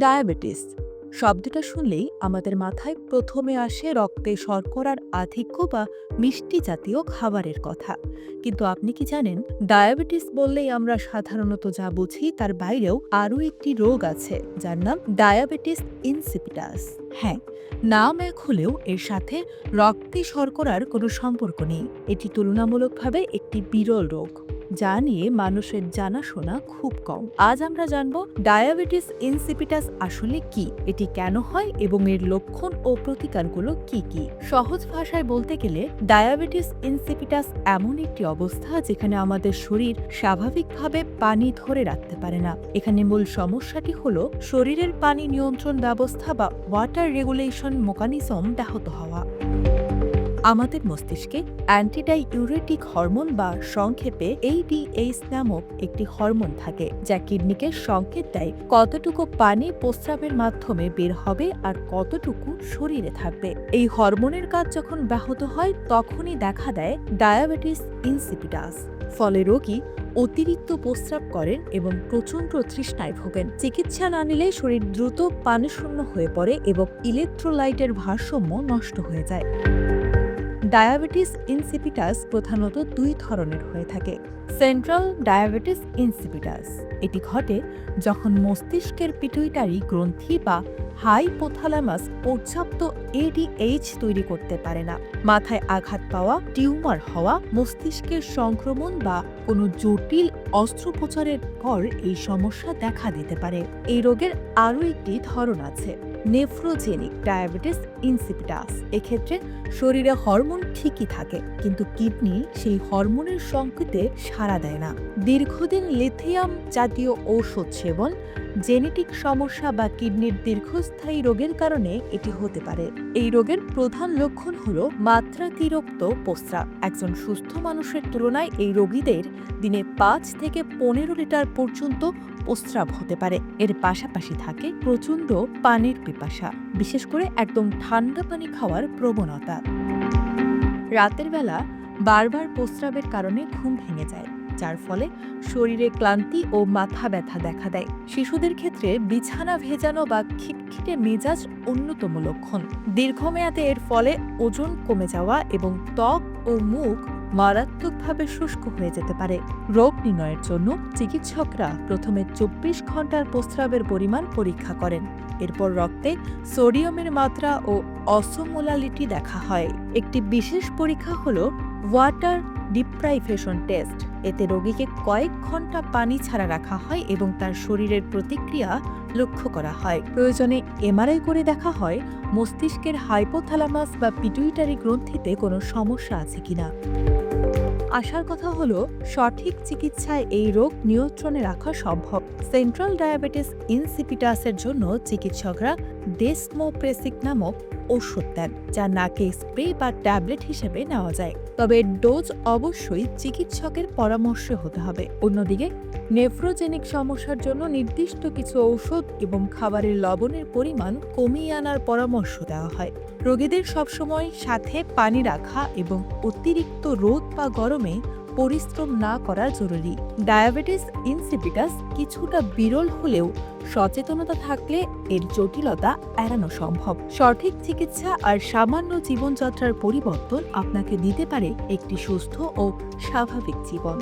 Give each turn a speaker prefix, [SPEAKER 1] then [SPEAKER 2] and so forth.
[SPEAKER 1] Diabetes শব্দটা শুনলেই আমাদের মাথায় প্রথমে আসে রক্তে শর্করার আধিক্য বা মিষ্টি জাতীয় খাবারের কথা। কিন্তু আপনি কি জানেন, ডায়াবেটিস বললেই আমরা সাধারণত যা বুঝি তার বাইরেও আরও একটি রোগ আছে যার নাম ডায়াবেটিস ইনসিপিটাস। হ্যাঁ, নাম এক হলেও এর সাথে রক্তে শর্করার কোনো সম্পর্ক নেই। এটি তুলনামূলকভাবে একটি বিরল রোগ যা নিয়ে মানুষের জানাশোনা খুব কম। আজ আমরা জানব ডায়াবেটিস ইনসিপিটাস আসলে কি, এটি কেন হয় এবং এর লক্ষণ ও প্রতিকারগুলো কি কি। সহজ ভাষায় বলতে গেলে ডায়াবেটিস ইনসিপিটাস এমন একটি অবস্থা যেখানে আমাদের শরীর স্বাভাবিকভাবে পানি ধরে রাখতে পারে না। এখানে মূল সমস্যাটি হলো শরীরের পানি নিয়ন্ত্রণ ব্যবস্থা বা ওয়াটার রেগুলেশন মেকানিজম ব্যাহত হওয়া। আমাদের মস্তিষ্কে অ্যান্টিডাইউরেটিক হরমোন বা সংক্ষেপে ADH নামক একটি হরমোন থাকে যা কিডনিকে সংকেত দেয় কতটুকু পানি প্রস্রাবের মাধ্যমে বের হবে আর কতটুকু শরীরে থাকবে। এই হরমোনের কাজ যখন ব্যাহত হয় তখনই দেখা দেয় ডায়াবেটিস ইনসিপিটাস। ফলে রোগী অতিরিক্ত প্রস্রাব করেন এবং প্রচণ্ড তৃষ্ণায় ভোগেন। চিকিৎসা না নিলে শরীর দ্রুত পানিশূন্য হয়ে পড়ে এবং ইলেকট্রোলাইটের ভারসাম্য নষ্ট হয়ে যায়। ডায়াবেটিস ইনসিপিটাস প্রধানত দুই ধরনের হয়ে থাকে। সেন্ট্রাল ডায়াবেটিস ইনসিপিটাস এটি ঘটে যখন মস্তিষ্কের পিটুইটারি গ্রন্থি বা হাইপোথ্যালামাস পর্যাপ্ত ADH তৈরি করতে পারে না। মাথায় আঘাত পাওয়া, টিউমার হওয়া, মস্তিষ্কের সংক্রমণ বা কোনো জটিল অস্ত্রোপচারের পর এই সমস্যা দেখা দিতে পারে। এই রোগের আরও একটি ধরন আছে, নেফ্রোজেনিক ডায়াবেটিস ইনসিপিটাস। এক্ষেত্রে শরীরে হরমোন ঠিকই থাকে কিন্তু কিডনি সেই হরমোনের সংকেতে সাড়া দেয় না। দীর্ঘদিন লিথিয়াম জাতীয় ঔষধ সেবন, জেনেটিক সমস্যা বা কিডনির দীর্ঘস্থায়ী রোগের কারণে এটি হতে পারে। এই রোগের প্রধান লক্ষণ হল মাত্রাতিরিক্ত প্রস্রাব। একজন সুস্থ মানুষের তুলনায় এই রোগীদের দিনে 5 থেকে 15 লিটার পর্যন্ত প্রস্রাব হতে পারে। এর পাশাপাশি থাকে প্রচণ্ড পানির পিপাসা, বিশেষ করে একদম ঠান্ডা পানি খাওয়ার প্রবণতা। রাতের বেলা বারবার প্রস্রাবের কারণে ঘুম ভেঙে যায়, যার ফলে শরীরে ক্লান্তি ও মাথা ব্যথা দেখা দেয়। শিশুদের ক্ষেত্রে বিছানা ভেজানো বা খিটখিটে মেজাজ অন্যতম লক্ষণ। দীর্ঘমেয়াদে এর ফলে ওজন কমে যাওয়া এবং ত্বক ও মুখ মারাত্মকভাবে শুষ্ক হয়ে যেতে পারে। রোগ নির্ণয়ের জন্য চিকিৎসকরা প্রথমে 24 ঘন্টার প্রস্রাবের পরিমাণ পরীক্ষা করেন। এরপর রক্তে সোডিয়ামের মাত্রা ও অসমোলালিটি দেখা হয়। একটি বিশেষ পরীক্ষা হলো ওয়াটার ডিপ্রাইভেশন টেস্ট। এতে রোগীকে কয়েক ঘন্টা পানি ছাড়া রাখা হয় এবং তার শরীরের প্রতিক্রিয়া লক্ষ্য করা হয়। প্রয়োজনে MRI করে দেখা হয় মস্তিষ্কের হাইপোথ্যালামাস বা পিটুইটারি গ্রন্থিতে কোনো সমস্যা আছে কিনা। আসার কথা হলো, সঠিক চিকিৎসায় এই রোগ নিয়ন্ত্রণে রাখা সম্ভব। সেন্ট্রাল ডায়াবেটিস ইনসিপিটাসের জন্য চিকিৎসকরা ডেসমোপ্রেসিক নামক ওষুধ দেন, যা নাকে স্প্রে বা ট্যাবলেট হিসেবে নেওয়া যায়। তবে ডোজ অবশ্যই চিকিৎসকের পরামর্শে হতে হবে। অন্যদিকে নেফ্রোজেনিক সমস্যার জন্য নির্দিষ্ট কিছু ঔষধ এবং খাবারের লবণের পরিমাণ কমিয়ে আনার পরামর্শ দেওয়া হয়। রোগীদের সবসময় সাথে পানি রাখা এবং অতিরিক্ত রোদ বা গরমে পরিশ্রম না করা জরুরি। ডায়াবেটিস ইনসিপিটাস কিছুটা বিরল হলেও সচেতনতা থাকলে এর জটিলতা এড়ানো সম্ভব। সঠিক চিকিৎসা আর সামান্য জীবনযাত্রার পরিবর্তন আপনাকে দিতে পারে একটি সুস্থ ও স্বাভাবিক জীবন।